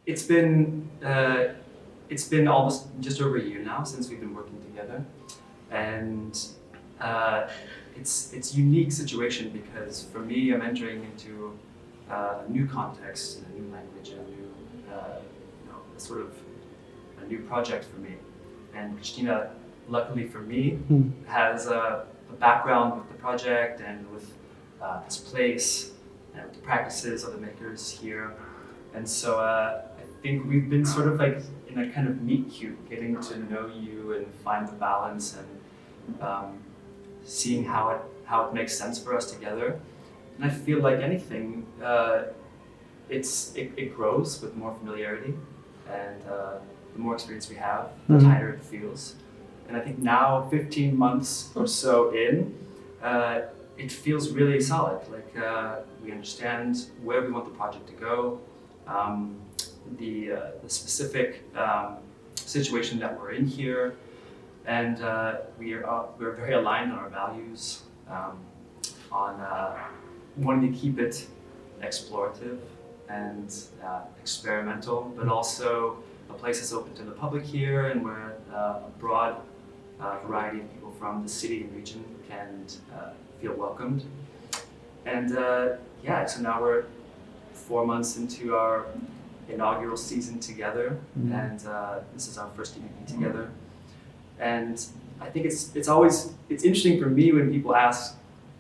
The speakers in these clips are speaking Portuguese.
it's been almost just over a year now since we've been working together, and it's a unique situation because for me, I'm entering into a new context, a new language, a new sort of a new project for me. And Christina, luckily for me, has a background with the project and with this place and with the practices of the makers here. And so I think we've been sort of like in a kind of meet cute, getting to know you and find the balance and seeing how it makes sense for us together. And I feel like anything, it grows with more familiarity, and the more experience we have, the tighter it feels. And I think now, 15 months or so in, it feels really solid. Like we understand where we want the project to go, the specific situation that we're in here, and we're very aligned on our values, on wanting to keep it explorative and experimental, but also a place that's open to the public here, and where a broad variety of people from the city and region can feel welcomed. And so now we're 4 months into our inaugural season together, and this is our first evening together. And I think it's interesting for me when people ask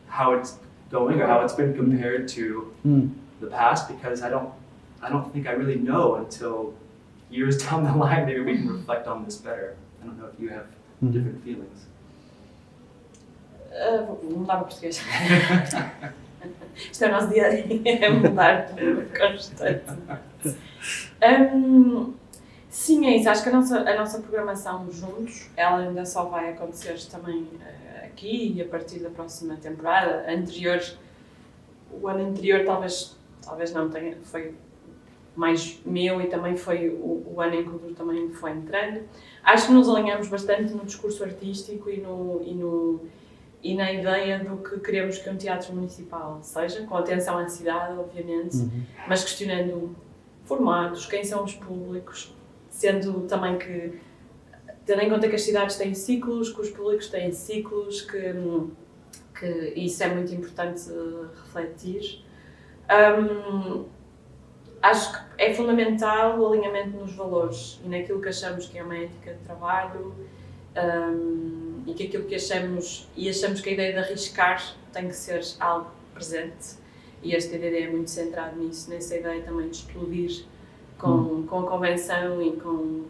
how it's going or how it's been compared to the past, because I don't think I really know until years down the line. Maybe we can reflect on this better. I don't know if you have different feelings. Vou mudar para português. Isto é o nosso dia a dia, é mudar constantemente. Sim, é isso. Acho que a nossa programação juntos, ela ainda só vai acontecer também aqui e a partir da próxima temporada. O ano anterior talvez não tenha, foi mais meu, e também foi o ano em que o Dudu também foi entrando. Acho que nos alinhamos bastante no discurso artístico e na ideia do que queremos que um teatro municipal seja, com atenção à cidade, obviamente, mas questionando formatos, quem são os públicos, sendo também que, tendo em conta que as cidades têm ciclos, que os públicos têm ciclos, que isso é muito importante refletir. Acho que é fundamental o alinhamento nos valores e naquilo que achamos que é uma ética de trabalho, e que aquilo que achamos que a ideia de arriscar tem que ser algo presente, e este DDD é muito centrado nisso, nessa ideia também de explodir com a convenção e com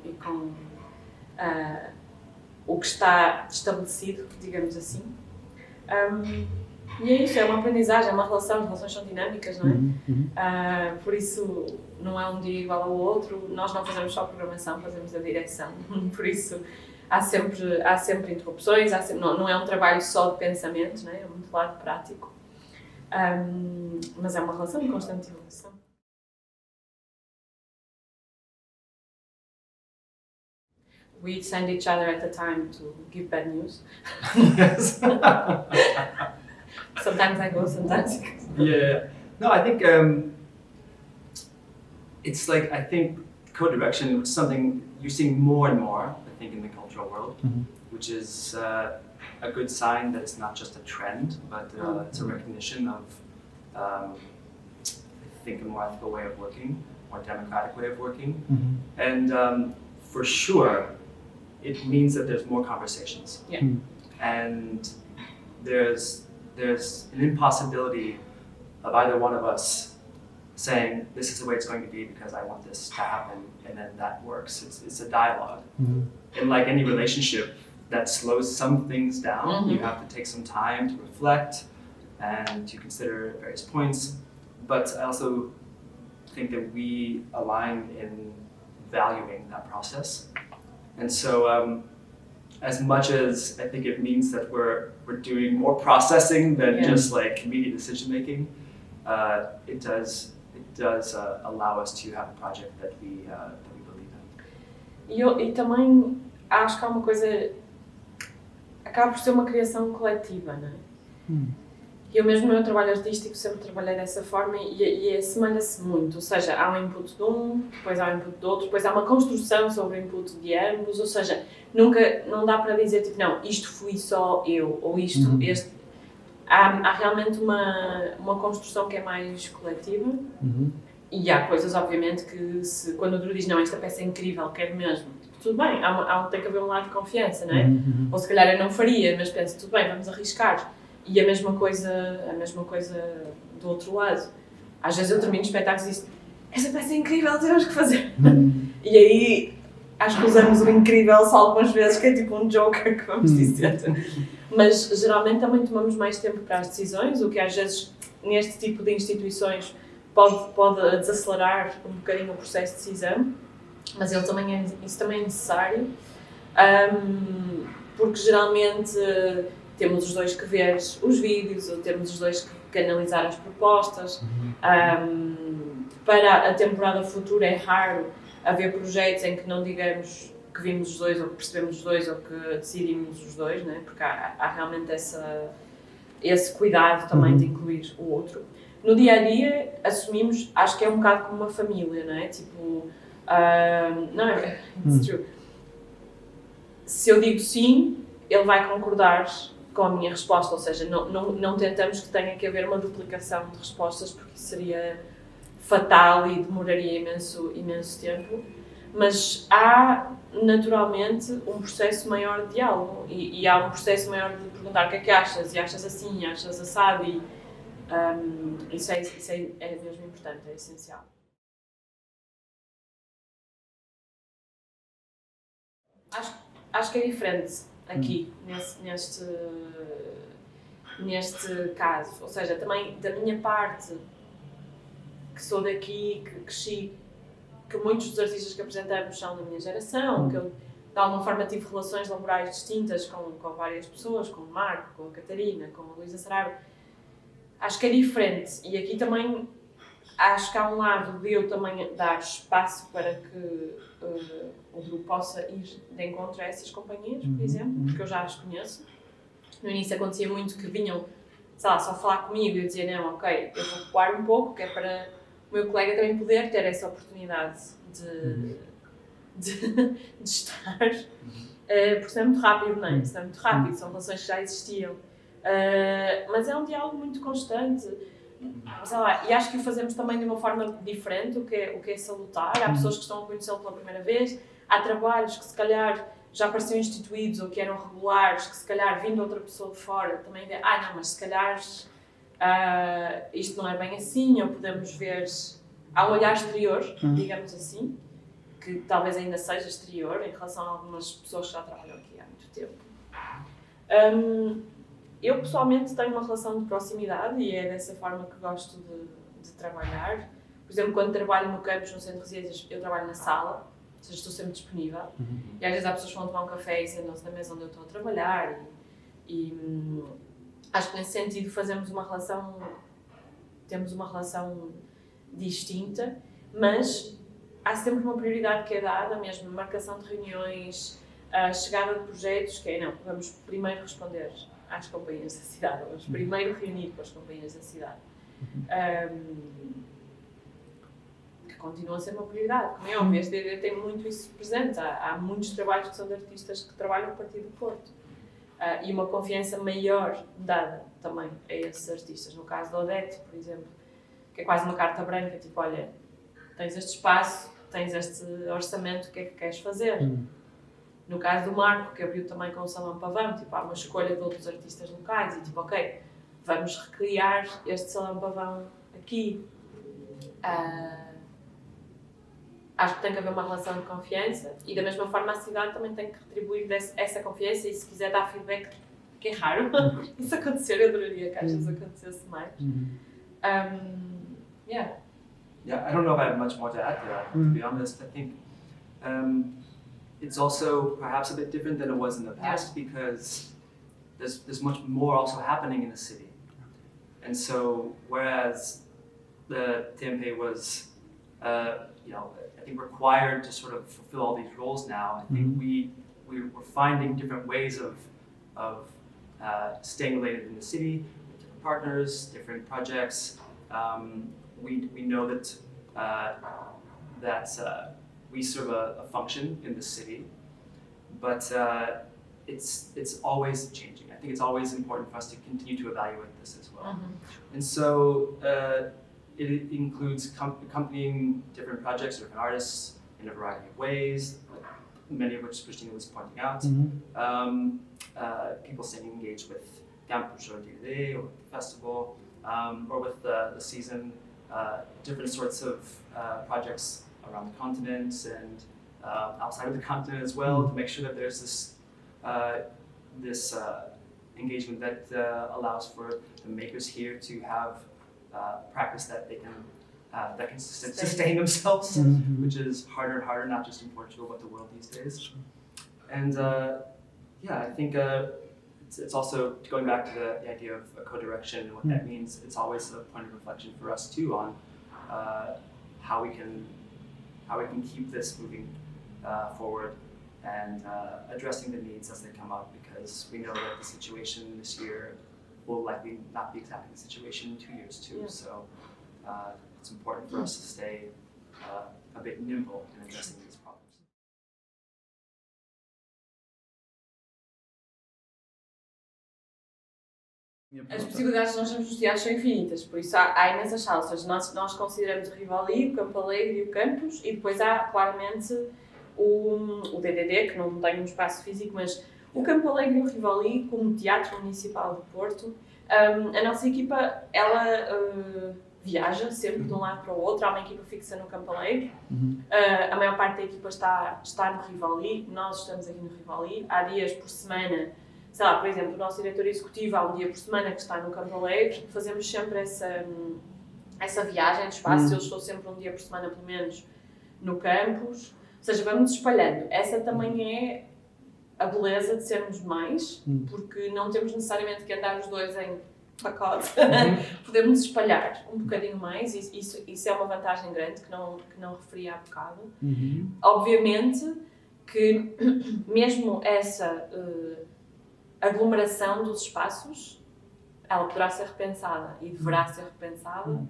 o que está estabelecido, digamos assim. E é isso, é uma aprendizagem, é uma relação, as relações são dinâmicas, não é? Por isso não é um dia igual ao outro, nós não fazemos só programação, fazemos a direção, por isso há sempre interrupções, não é um trabalho só de pensamento, não é? É muito lado prático, mas é uma relação de constante evolução. We send each other at a time to give bad news. Yes. Sometimes I go, sometimes you go. Yeah. No, I think it's like, I think co-direction is something you're seeing more and more, I think, in the cultural world, which is a good sign that it's not just a trend, but it's a recognition of, I think, a more ethical way of working, more democratic way of working. And for sure, it means that there's more conversations. Yeah. And there's an impossibility of either one of us saying, this is the way it's going to be because I want this to happen, and then that works. It's a dialogue. And like any relationship, that slows some things down. You have to take some time to reflect and to consider various points. But I also think that we align in valuing that process. And so as much as I think it means that we're doing more processing than just like immediate decision making, it does allow us to have a project that we believe in. E também acho que há uma coisa, acaba por ser uma criação coletiva, não é? Eu mesmo no meu trabalho artístico sempre trabalhei dessa forma e assemelha-se muito, ou seja, há um input de um, depois há um input do outro, depois há uma construção sobre o input de ambos, ou seja, não dá para dizer tipo, não, isto fui só eu, ou isto, este... Há realmente uma construção que é mais coletiva e há coisas, obviamente, que quando o Drew diz, não, esta peça é incrível, quero mesmo, tudo bem, tem que haver um lado de confiança, não é? Ou se calhar eu não faria, mas penso, tudo bem, vamos arriscar. E a mesma coisa do outro lado. Às vezes eu termino espetáculos e digo, esta peça é incrível, temos que fazer. E aí acho que usamos o incrível só algumas vezes, que é tipo um joker que vamos dizer. Mas geralmente também tomamos mais tempo para as decisões, o que às vezes neste tipo de instituições pode desacelerar um bocadinho o processo de decisão, mas isso também é necessário, porque geralmente temos os dois que ver os vídeos, ou temos os dois que analisar as propostas. Para a temporada futura é raro haver projetos em que não digamos que vimos os dois, ou que percebemos os dois, ou que decidimos os dois, né? Porque há realmente esse cuidado também de incluir o outro. No dia-a-dia, assumimos, acho que é um bocado como uma família, não é? Tipo, não é? It's true. Se eu digo sim, ele vai concordar com a minha resposta, ou seja, não tentamos que tenha que haver uma duplicação de respostas, porque isso seria fatal e demoraria imenso tempo, mas há naturalmente um processo maior de diálogo e há um processo maior de perguntar o que é que achas, e achas assim, e achas assado, e isso é mesmo importante, é essencial. Acho que é diferente aqui, neste caso. Ou seja, também da minha parte, que sou daqui, que cresci, que muitos dos artistas que apresentamos são da minha geração, que eu de alguma forma tive relações laborais distintas com várias pessoas, com o Marco, com a Catarina, com a Luísa Saraiva. Acho que é diferente. E aqui também acho que há um lado de eu também dar espaço para que o grupo possa ir de encontro a essas companhias, por exemplo, porque eu já as conheço. No início acontecia muito que vinham, sei lá, só falar comigo e eu dizia, não, ok, eu vou recuar um pouco, que é para o meu colega também poder ter essa oportunidade de estar. Porque isso é muito rápido, não é? Isso é muito rápido, são relações que já existiam. Mas é um diálogo muito constante. Sei lá, e acho que o fazemos também de uma forma diferente, o que é salutar. Há pessoas que estão a conhecê-lo pela primeira vez, há trabalhos que se calhar já pareciam instituídos ou que eram regulares, que se calhar vindo outra pessoa de fora também vê, não, mas se calhar isto não é bem assim, ou podemos ver, há um olhar exterior, digamos assim, que talvez ainda seja exterior em relação a algumas pessoas que já trabalham aqui há muito tempo. Eu pessoalmente tenho uma relação de proximidade e é dessa forma que gosto de trabalhar. Por exemplo, quando trabalho no campus, no Centro de Residências, eu trabalho na sala, ou seja, estou sempre disponível. E às vezes há pessoas que vão tomar um café e sentam-se na mesa onde eu estou a trabalhar. E acho que nesse sentido temos uma relação distinta, mas há sempre uma prioridade que é dada, mesmo marcação de reuniões, a chegada de projetos, que é, não, vamos primeiro responder às companhias da cidade, vamos primeiro reunir com as companhias da cidade. Que continua a ser uma prioridade, como é óbvio, este DD tem muito isso presente, há muitos trabalhos que são de artistas que trabalham a partir do Porto. E uma confiança maior dada também a esses artistas. No caso da Odete, por exemplo, que é quase uma carta branca, tipo, olha, tens este espaço, tens este orçamento, o que é que queres fazer? No caso do Marco, que abriu também com o Salão Pavão, tipo, há uma escolha de outros artistas locais e tipo, ok, vamos recriar este Salão Pavão aqui. Acho que tem que haver uma relação de confiança e da mesma forma a cidade também tem que retribuir essa confiança e se quiser dar feedback, que é raro, isso acontecer, eu adoraria que às vezes acontecesse mais. Yeah, I don't know if I have much more to add to that, to be honest. I think it's also perhaps a bit different than it was in the past because there's much more also happening in the city. And so whereas the TMP was, I think required to sort of fulfill all these roles now, I think we're finding different ways of staying related in the city, different partners, different projects. We know that we serve a function in the city, but it's always changing. I think it's always important for us to continue to evaluate this as well. And so it includes accompanying different projects or different artists in a variety of ways, many of which Christina was pointing out. People staying engaged with Campus or DD or the festival, or with the season, different sorts of projects around the continent and outside of the continent as well, to make sure that there's this engagement that allows for the makers here to have practice that they can sustain themselves, which is harder and harder, not just in Portugal but the world these days. And I think it's also going back to the idea of co-direction and what that means. It's always a point of reflection for us too on how we can keep this moving forward and addressing the needs as they come up, because we know that the situation this year will likely not be exactly the situation in 2 years too. Yeah. So it's important for us to stay a bit nimble in addressing these problems. As possibilidades que nós temos nos teatros são infinitas, por isso há imensas salas. Ou seja, nós consideramos o Rivoli, o Campo Alegre e o Campus, e depois há claramente o DDD, que não tem um espaço físico, mas o Campo Alegre e o Rivoli, como Teatro Municipal de Porto, a nossa equipa, ela viaja sempre de um lado para o outro. Há uma equipa fixa no Campo Alegre, a maior parte da equipa está no Rivoli, nós estamos aqui no Rivoli, há dias por semana. Sei lá, por exemplo, o nosso diretor executivo há um dia por semana que está no Campo Alegre, fazemos sempre essa viagem de espaço. Eu estou sempre um dia por semana, pelo menos, no campus. Ou seja, vamos espalhando. Essa também é a beleza de sermos mais, porque não temos necessariamente que andar os dois em pacote. Podemos espalhar um bocadinho mais, e isso é uma vantagem grande que não referi há bocado. Obviamente que mesmo essa aglomeração dos espaços, ela poderá ser repensada e deverá ser repensada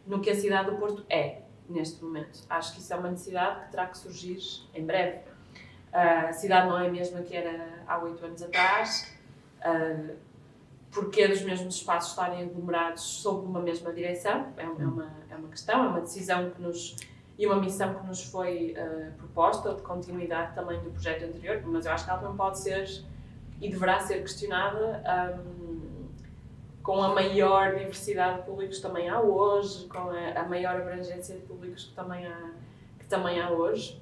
no que a cidade do Porto é neste momento. Acho que isso é uma necessidade que terá que surgir em breve. A cidade não é a mesma que era há 8 anos atrás. Porquê dos mesmos espaços estarem aglomerados sob uma mesma direção? É uma questão, é uma decisão e uma missão que nos foi proposta, de continuidade também do projeto anterior, mas eu acho que ela não pode ser e deverá ser questionada com a maior diversidade de públicos que também há hoje, com a maior abrangência de públicos que também há hoje.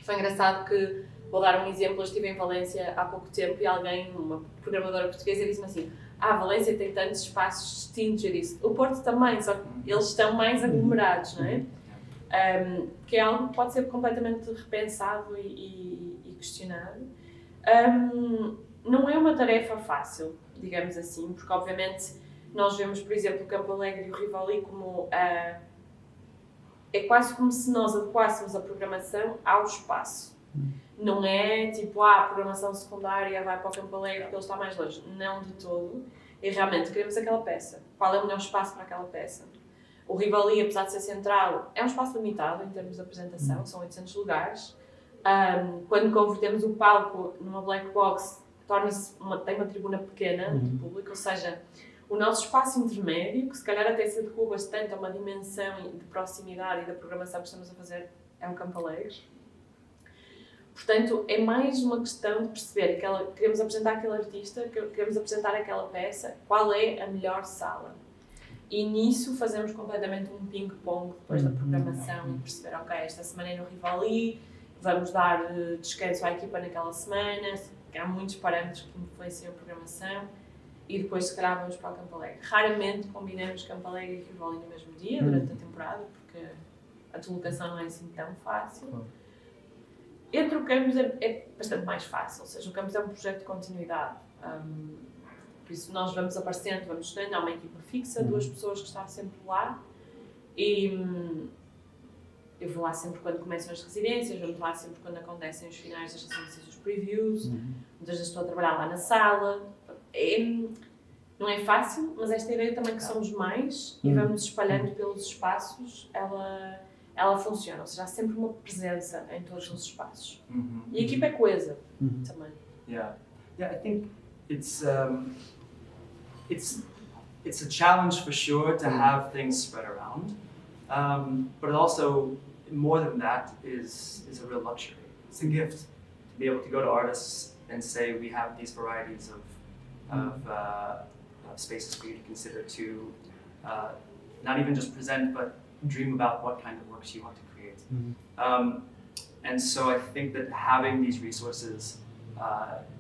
Foi engraçado que, vou dar um exemplo, eu estive em Valência há pouco tempo e uma programadora portuguesa, disse-me assim: Valência tem tantos espaços distintos. Eu disse: o Porto também, só que eles estão mais aglomerados, não é? Que é algo que pode ser completamente repensado e questionado. Não é uma tarefa fácil, digamos assim, porque obviamente nós vemos, por exemplo, o Campo Alegre e o Rivoli como é quase como se nós adequássemos a programação ao espaço. Não é tipo, a programação secundária vai para o Campo Alegre porque ele está mais longe. Não de todo. E realmente queremos aquela peça. Qual é o melhor espaço para aquela peça? O Rivoli, apesar de ser central, é um espaço limitado em termos de apresentação, são 800 lugares. Quando convertemos o palco numa black box, tem uma tribuna pequena de público, ou seja, o nosso espaço intermédio, que se calhar até se adequa bastante a uma dimensão de proximidade e da programação que estamos a fazer, é o Campo Alegre. Portanto, é mais uma questão de perceber que queremos apresentar aquele artista, queremos apresentar aquela peça, qual é a melhor sala. E nisso fazemos completamente um ping-pong depois da programação e perceber, ok, esta semana é no Rivoli, vamos dar descanso à equipa naquela semana, há muitos parâmetros que influenciam a programação, e depois se calhar vamos para o Campo Alegre. Raramente combinamos Campo Alegre e Rivoli no mesmo dia, durante a temporada, porque a deslocação não é assim tão fácil. Entre o campus é bastante mais fácil, ou seja, o campus é um projeto de continuidade. Por isso nós vamos aparecendo, vamos estudando, há uma equipa fixa, 2 pessoas que estão sempre lá, e eu vou lá sempre quando começam as residências, vamos lá sempre quando acontecem os finais das residências, os previews, muitas vezes estou a trabalhar lá na sala. Não é fácil, mas esta ideia também que somos mais e vamos nos espalhando pelos espaços, ela funciona. Ou seja, há sempre uma presença em todos os espaços. E a equipa é coesa também. Yeah, I think it's a challenge for sure to have things spread around, but also more than that is a real luxury. It's a gift to be able to go to artists and say we have these varieties of spaces for you to consider to not even just present but dream about what kind of works you want to create. And so I think that having these resources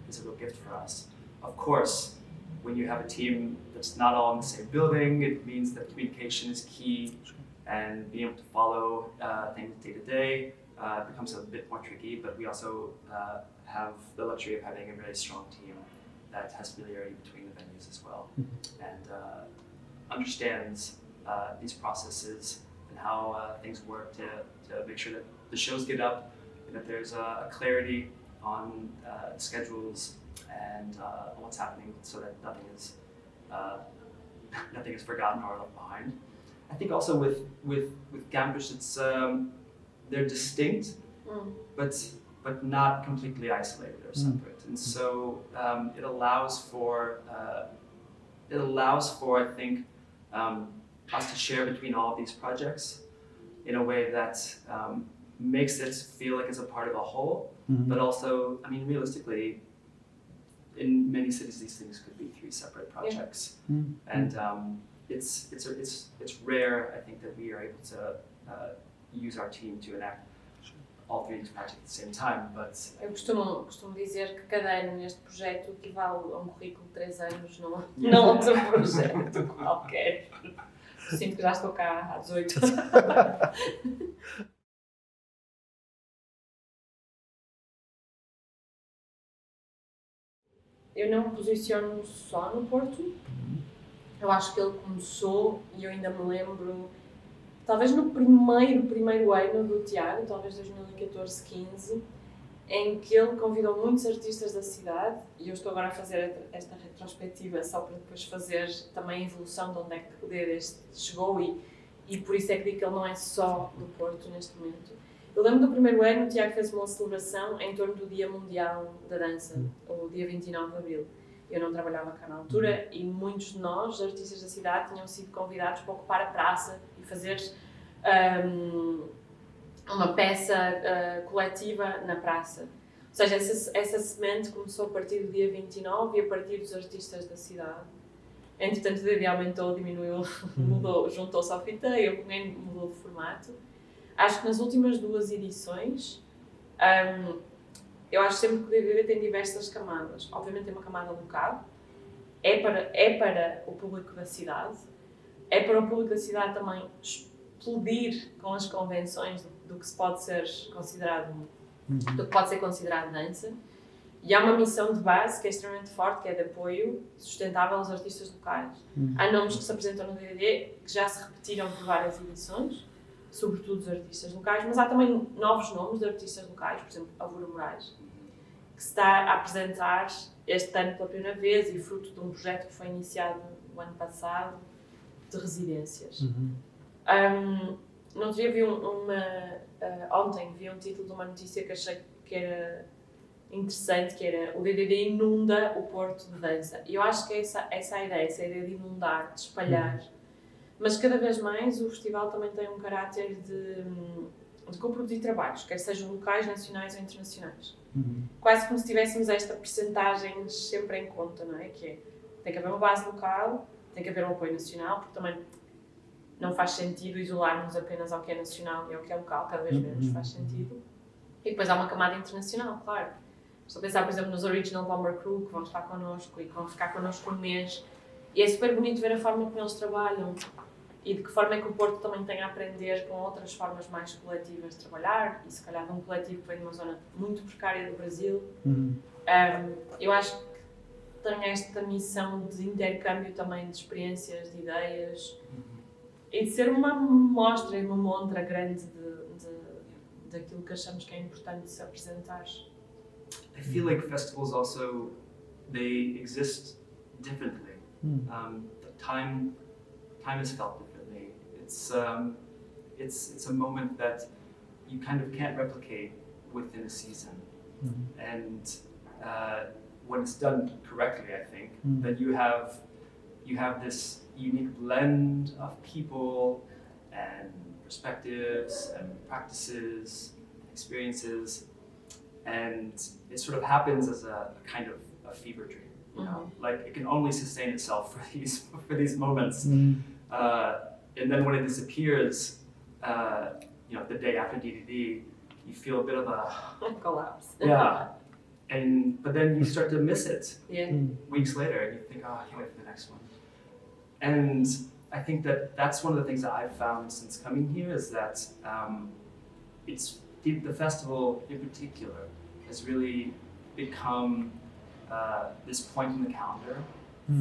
is a real gift for us. Of course, when you have a team that's not all in the same building, it means that communication is key, and being able to follow things day to day becomes a bit more tricky, but we also have the luxury of having a very strong team that has familiarity between the venues as well, and understands these processes and how things work to make sure that the shows get up and that there's a clarity on schedules and what's happening, so that nothing is forgotten or left behind. I think also with Gambush, it's they're distinct, but not completely isolated or separate, and so it allows for I think us to share between all of these projects in a way that makes it feel like it's a part of a whole, but also, I mean, realistically, in many cities these things could be 3 separate projects, and it's rare, I think, that we are able to use our team to enact all 3 of these projects at the same time, but... Eu costumo dizer que cada ano neste projeto equivale a um currículo de 3 anos num outro projeto qualquer. Sinto que já estou cá há 18. Eu não me posiciono só no Porto. Eu acho que ele começou, e eu ainda me lembro, talvez no primeiro ano do Tiago, talvez 2014, 15, em que ele convidou muitos artistas da cidade, e eu estou agora a fazer esta retrospectiva só para depois fazer também a evolução de onde é que o DD chegou, e por isso é que digo que ele não é só do Porto neste momento. Eu lembro do primeiro ano, o Tiago fez uma celebração em torno do Dia Mundial da Dança, o dia 29 de Abril. Eu não trabalhava cá na altura e muitos de nós, artistas da cidade, tinham sido convidados para ocupar a praça e fazer uma peça coletiva na praça. Ou seja, essa semente começou a partir do dia 29 e a partir dos artistas da cidade. Entretanto, o DD aumentou, diminuiu, mudou, juntou-se ao fiteio, mudou de formato. Acho que nas últimas 2 edições, eu acho sempre que o DDD tem diversas camadas. Obviamente tem uma camada local, é para o público da cidade, é para o público da cidade também explodir com as convenções do que se pode ser considerado, do que pode ser considerado dança. E há uma missão de base que é extremamente forte, que é de apoio sustentável aos artistas locais. Há nomes que se apresentam no DDD que já se repetiram por várias edições, sobretudo os artistas locais, mas há também novos nomes de artistas locais, por exemplo, Álvaro Moraes, que se está a apresentar este ano pela primeira vez e fruto de um projeto que foi iniciado no ano passado, de residências. No outro dia ontem vi um título de uma notícia que achei que era interessante, que era o DDD inunda o Porto de dança. E eu acho que essa é a ideia de inundar, de espalhar. Mas cada vez mais o festival também tem um caráter de coproduzir trabalhos, quer sejam locais, nacionais ou internacionais. Quase como se tivéssemos esta percentagem sempre em conta, não é? Que é, tem que haver uma base local, tem que haver um apoio nacional, porque também não faz sentido isolarmos apenas ao que é nacional e ao que é local, cada vez menos faz sentido. E depois há uma camada internacional, claro. Estou a pensar, por exemplo, nos Original Bomber Crew, que vão estar connosco e que vão ficar connosco um mês. E é super bonito ver a forma como eles trabalham e de que forma é que o Porto também tem a aprender com outras formas mais coletivas de trabalhar, e se calhar de um coletivo que vem de uma zona muito precária do Brasil. Eu acho que tem esta missão de intercâmbio também de experiências, de ideias, e de ser uma mostra e uma montra grande daquilo que achamos que é importante se apresentar. I feel like festivals also, they exist differently The time is felt differently. It's a moment that you kind of can't replicate within a season. And when it's done correctly, I think that you have this unique blend of people and perspectives and practices, experiences, and it sort of happens as a kind of a fever dream. You know, like it can only sustain itself for these moments, and then when it disappears, the day after DDD, you feel a bit of a collapse. Yeah, but then you start to miss it weeks later, and you think, oh, I can't wait for the next one. And I think that's one of the things that I've found since coming here is that it's the festival in particular has really become this point in the calendar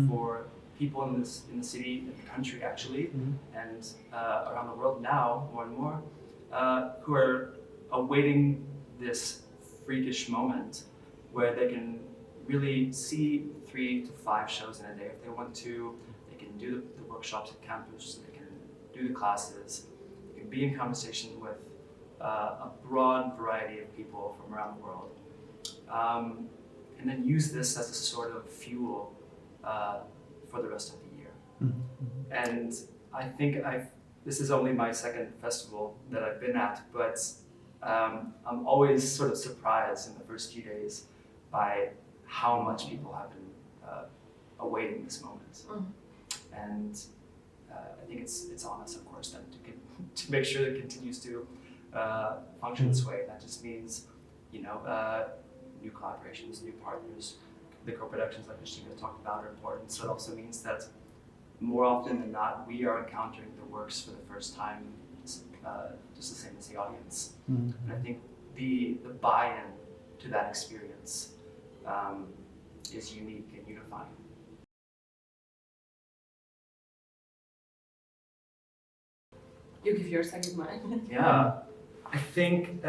for people in the city, in the country actually, and around the world now more and more, who are awaiting this freakish moment where they can really see 3 to 5 shows in a day if they want to. They can do the workshops at campus, they can do the classes, they can be in conversation with a broad variety of people from around the world. And then use this as a sort of fuel for the rest of the year. And I think this is only my second festival that I've been at, but I'm always sort of surprised in the first few days by how much people have been awaiting this moment. And I think it's on us, of course, then to make sure that it continues to function this way. That just means, new collaborations, new partners. The co-productions like Christina talked about are important. So it also means that more often than not, we are encountering the works for the first time, just the same as the audience. And I think the buy-in to that experience is unique and unifying. You give yours, I give mine. Yeah, I think.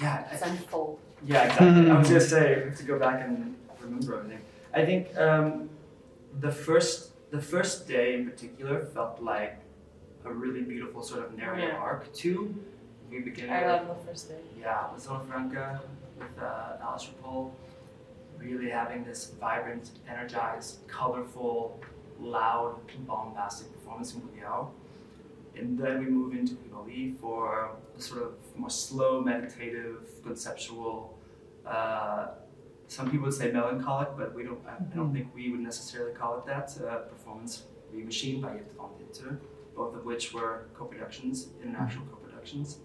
It's unfold. Yeah, exactly. I was gonna say to go back and remember everything. I think the first day in particular felt like a really beautiful sort of narrative arc too. We began. I love the first day. Yeah, with Zona Franca, with Alice Rapol, really having this vibrant, energized, colorful, loud, bombastic performance in Guglielmo. And then we move into Pinoli for the sort of more slow, meditative, conceptual, some people would say melancholic, but I don't think we would necessarily call it that, performance Wie Machine by Jip van Dinter, both of which were co-productions, international co-productions.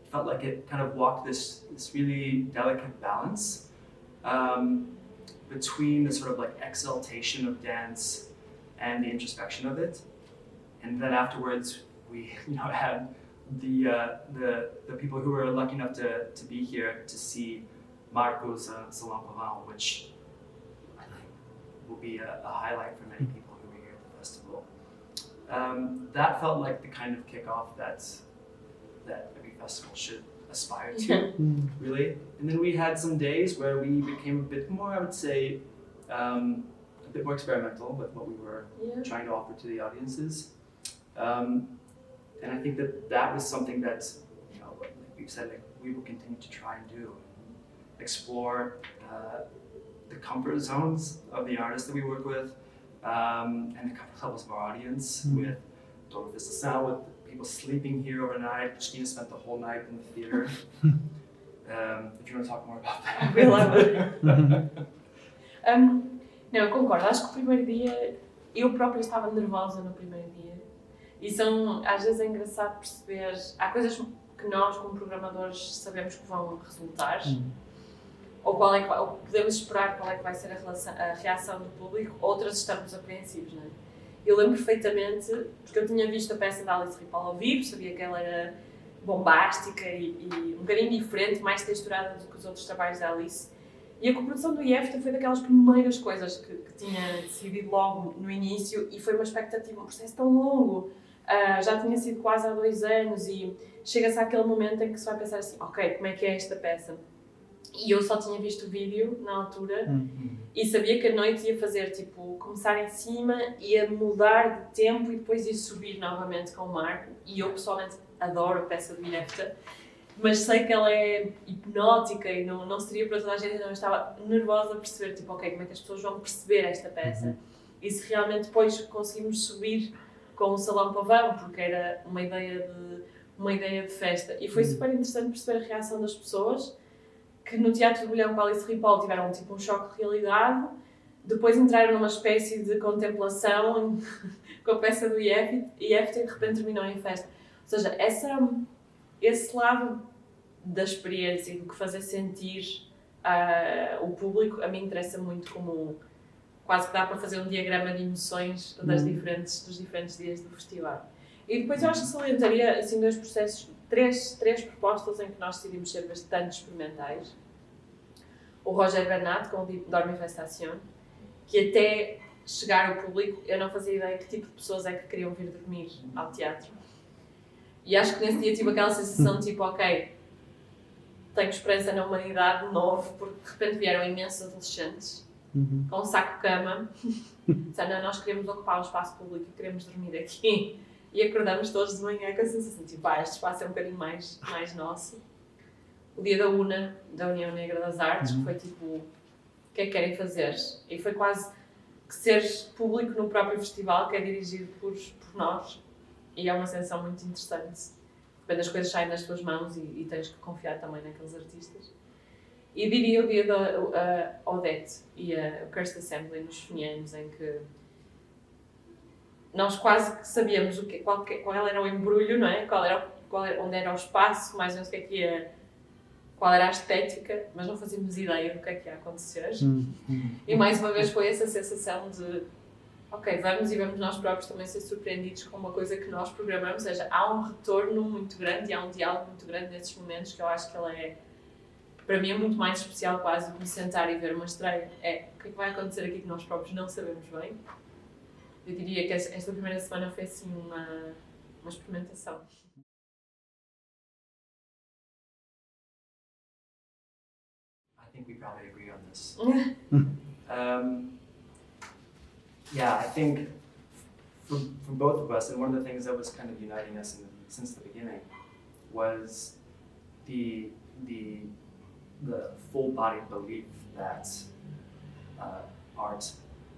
It felt like it kind of walked this really delicate balance between the sort of like exaltation of dance and the introspection of it. And then afterwards, we had the people who were lucky enough to be here to see Marco's Salon Pavão, which I think will be a highlight for many people who were here at the festival. That felt like the kind of kickoff that every festival should aspire to, really. And then we had some days where we became a bit more, I would say, a bit more experimental with what we were trying to offer to the audiences. And I think that was something that, like we've said, like we will continue to try and do. Explore the comfort zones of the artists that we work with, and the comfort levels of our audience with Dora Vista Sound, with people sleeping here overnight. Christina spent the whole night in the theater. If you want to talk more about that. We love it. Não, eu concordo. Acho que o primeiro dia, eu própria estava nervosa no primeiro dia. E às vezes é engraçado perceber, há coisas que nós como programadores sabemos que vão resultar, ou podemos esperar qual é que vai ser a reação do público, outras estamos apreensivos, não é? Eu lembro perfeitamente, porque eu tinha visto a peça da Alice Rapol ao vivo, sabia que ela era bombástica e um bocadinho diferente, mais texturada do que os outros trabalhos da Alice. E a coprodução do IEFTA foi daquelas primeiras coisas que tinha decidido logo no início, e foi uma expectativa, um processo tão longo. Já tinha sido quase há 2 anos e chega-se àquele momento em que se vai pensar assim, ok, como é que é esta peça? E eu só tinha visto o vídeo na altura e sabia que a noite ia fazer, tipo, começar em cima, ia mudar de tempo e depois ia subir novamente com o mar. E eu pessoalmente adoro a peça do Jefta, mas sei que ela é hipnótica e não seria para toda a gente, então eu estava nervosa a perceber, tipo, ok, como é que as pessoas vão perceber esta peça? E se realmente depois conseguimos subir com o Salão Pavão, porque era uma ideia de festa. E foi super interessante perceber a reação das pessoas, que no Teatro de Bolhão com Alice Ripoll tiveram tipo um choque de realidade, depois entraram numa espécie de contemplação com a peça do Jefta e de repente terminou em festa. Ou seja, esse lado da experiência e do que fazer sentir o público, a mim interessa muito, como quase que dá para fazer um diagrama de emoções dos diferentes dias do festival. E depois eu acho que salientaria assim, dois processos, três propostas em que nós decidimos ser bastante experimentais. O Roger Bernat com o Dormifestation, que até chegar ao público eu não fazia ideia que tipo de pessoas é que queriam vir dormir ao teatro. E acho que nesse dia tive aquela sensação de tipo, ok, tenho esperança na humanidade de novo, porque de repente vieram imensos adolescentes com um saco-cama, disseram, nós queremos ocupar um espaço público e queremos dormir aqui. E acordamos todos de manhã com a sensação tipo, este espaço é um bocadinho mais nosso. O dia da UNA, da União Negra das Artes, que foi tipo, o que é que querem fazer? E foi quase que seres público no próprio festival, que é dirigido por nós. E é uma sensação muito interessante. Quando as coisas saem das tuas mãos e tens que confiar também naqueles artistas. E diria o dia da Odete e a Cursed Assembly nos Fenianos, em que nós quase que sabíamos qual era o embrulho, não é? Onde era o espaço, mais ou menos o que é que ia, qual era a estética, mas não fazíamos ideia do que é que ia acontecer. E mais uma vez foi essa sensação de ok, vamos nós próprios também ser surpreendidos com uma coisa que nós programamos, ou seja, há um retorno muito grande e há um diálogo muito grande nesses momentos, que eu acho que ela é, para mim é muito mais especial quase do que me sentar e ver uma estreia. O que é que vai acontecer aqui que nós próprios não sabemos bem? Eu diria que esta primeira semana foi assim uma experimentação. I think we probably agree on this. Yeah, I think for both of us, and one of the things that was kind of uniting us since the beginning was the full-bodied belief that art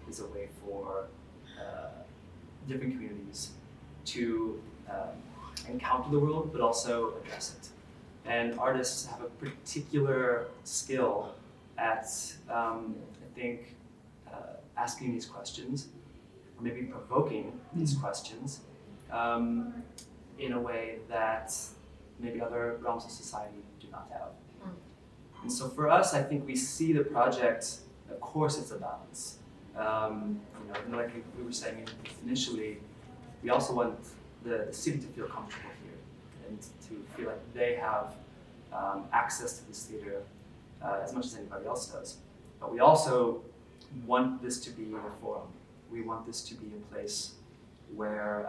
is a way for different communities to encounter the world, but also address it. And artists have a particular skill at, I think, asking these questions, or maybe provoking these questions in a way that maybe other realms of society do not have. And so for us, I think we see the project, of course it's a balance. Like we were saying initially, we also want the city to feel comfortable here and to feel like they have access to this theater as much as anybody else does. But we also want this to be a forum. We want this to be a place where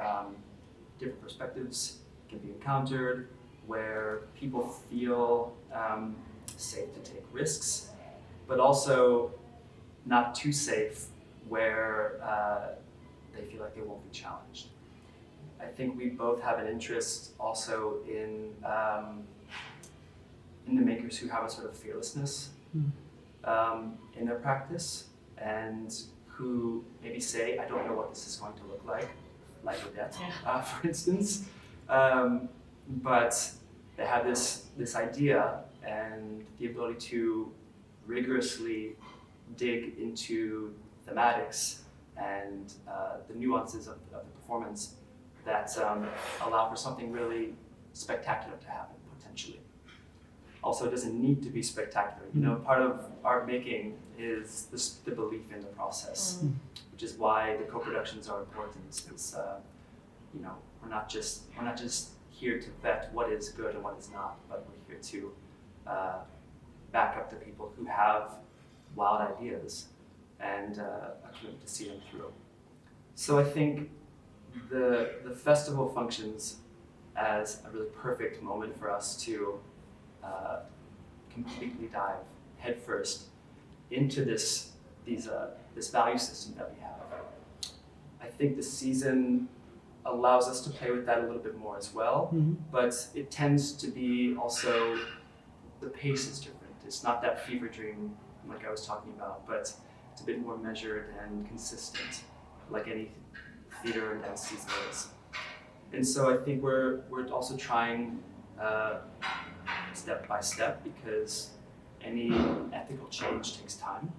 different perspectives can be encountered, where people feel safe to take risks, but also not too safe where they feel like they won't be challenged. I think we both have an interest also in the makers who have a sort of fearlessness in their practice, and who maybe say, I don't know what this is going to look like Odette, for instance, but they have this idea and the ability to rigorously dig into thematics and the nuances of the performance that allow for something really spectacular to happen, potentially. Also, it doesn't need to be spectacular. Part of art making is the belief in the process, which is why the co-productions are important. It's, we're not just here to vet what is good and what is not, but we're here to back up the people who have wild ideas and are committed to see them through. So I think the festival functions as a really perfect moment for us to completely dive headfirst into this value system that we have. I think the season allows us to play with that a little bit more as well, but it tends to be also, the pace is different. It's not that fever dream like I was talking about, but it's a bit more measured and consistent, like any theater and dance season is. And so I think we're also trying step by step, because any ethical change takes time,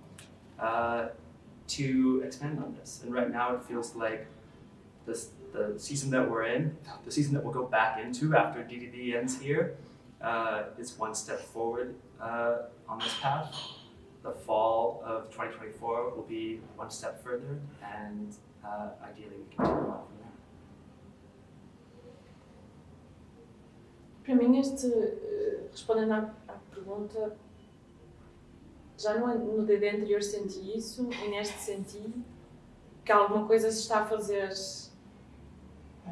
to expand on this. And right now it feels like the season that we're in, the season that we'll go back into after DDD ends here, is one step forward on this path. The fall of 2024 will be one step further, and ideally we can take it on from there. Para mim, respondendo à pergunta, já no DD anterior senti isso, e neste senti que alguma coisa se está a fazer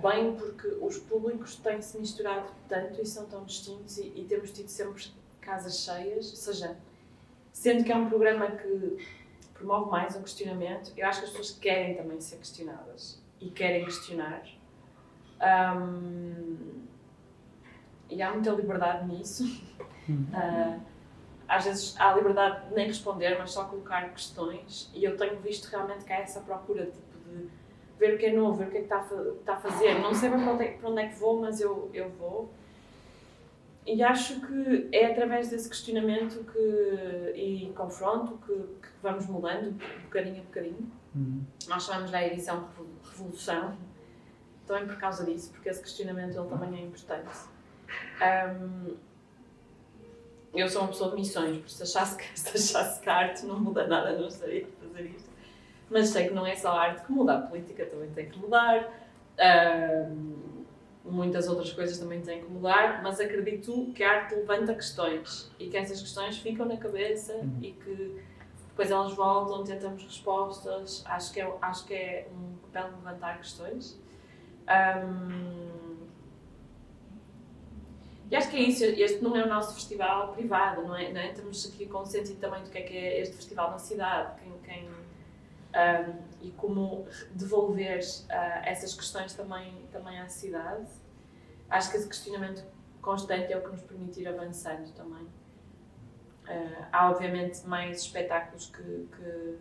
bem, porque os públicos têm-se misturado tanto e são tão distintos, e temos tido sempre casas cheias, ou seja, sendo que é um programa que promove mais o questionamento, eu acho que as pessoas querem também ser questionadas e querem questionar. E há muita liberdade nisso. Às vezes há liberdade de nem responder, mas só colocar questões, e eu tenho visto realmente que há essa procura tipo, de ver o que é novo, ver o que é que está a fazer. Não sei para onde é que vou, mas eu vou. E acho que é através desse questionamento e confronto que vamos mudando, bocadinho a bocadinho. Nós chamamos-lhe a edição Revolução, também por causa disso, porque esse questionamento ele também é importante. Eu sou uma pessoa de missões, por se achasse que a arte não muda nada, não gostaria de fazer isto. Mas sei que não é só a arte que muda, a política também tem que mudar, muitas outras coisas também têm que mudar, mas acredito que a arte levanta questões e que essas questões ficam na cabeça e que depois elas voltam, tentamos respostas. Acho que é um papel de levantar questões. E acho que é isso, este não é o nosso festival privado, não é? Estamos aqui com o sentido também do que é este festival na cidade, e como devolver essas questões também à cidade. Acho que esse questionamento constante é o que nos permite ir avançando também. Há obviamente mais espetáculos que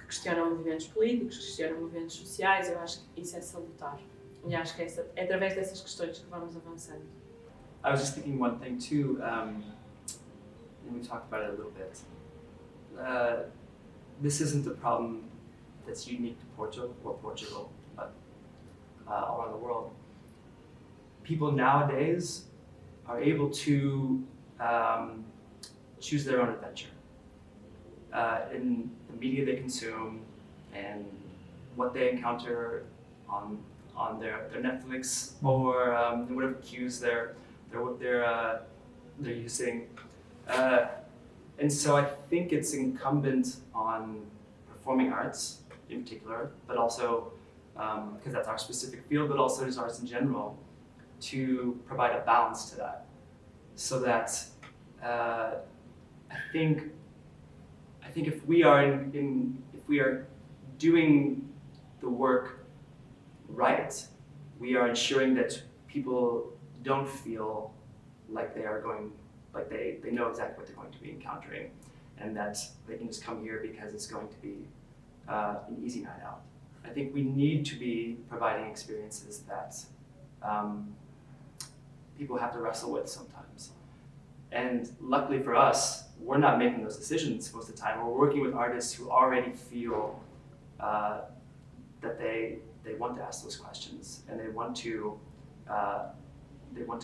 questionam movimentos políticos, que questionam movimentos sociais. Eu acho que isso é salutar, e acho que é através dessas questões que vamos avançando. I was just thinking one thing too, and we talked about it a little bit. This isn't a problem that's unique to Portugal, but all around the world. People nowadays are able to choose their own adventure in the media they consume and what they encounter on their Netflix or whatever cues they're using, and so I think it's incumbent on performing arts in particular, but also because that's our specific field, but also just arts in general, to provide a balance to that, so that I think if we are doing the work right, we are ensuring that people don't feel like they know exactly what they're going to be encountering, and that they can just come here because it's going to be an easy night out. I think we need to be providing experiences that people have to wrestle with sometimes. And luckily for us, we're not making those decisions most of the time. We're working with artists who already feel that they want to ask those questions, and they want to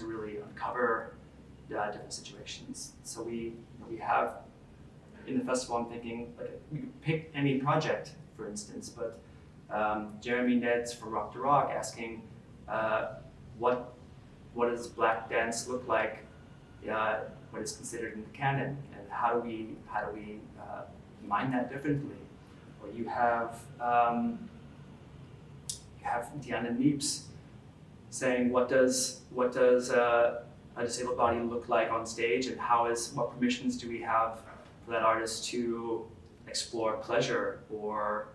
really uncover different situations. So we have in the festival, I'm thinking, like, we could pick any project, for instance, but Jeremy Neds from Rock to Rock asking what does Black dance look like when it's considered in the canon, and how do we mine that differently? Or you have Diana Neeps saying what does a disabled body look like on stage, and what permissions do we have for that artist to explore pleasure or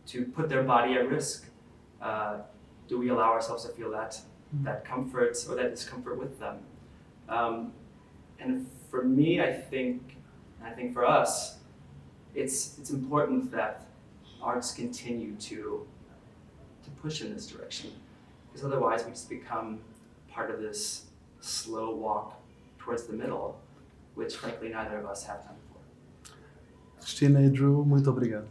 to put their body at risk? Do we allow ourselves to feel that comfort or that discomfort with them? And for me, I think for us, it's important that arts continue to push in this direction, because otherwise we just become part of this slow walk towards the middle, which frankly neither of us have time for. Cristina e Drew, muito obrigado.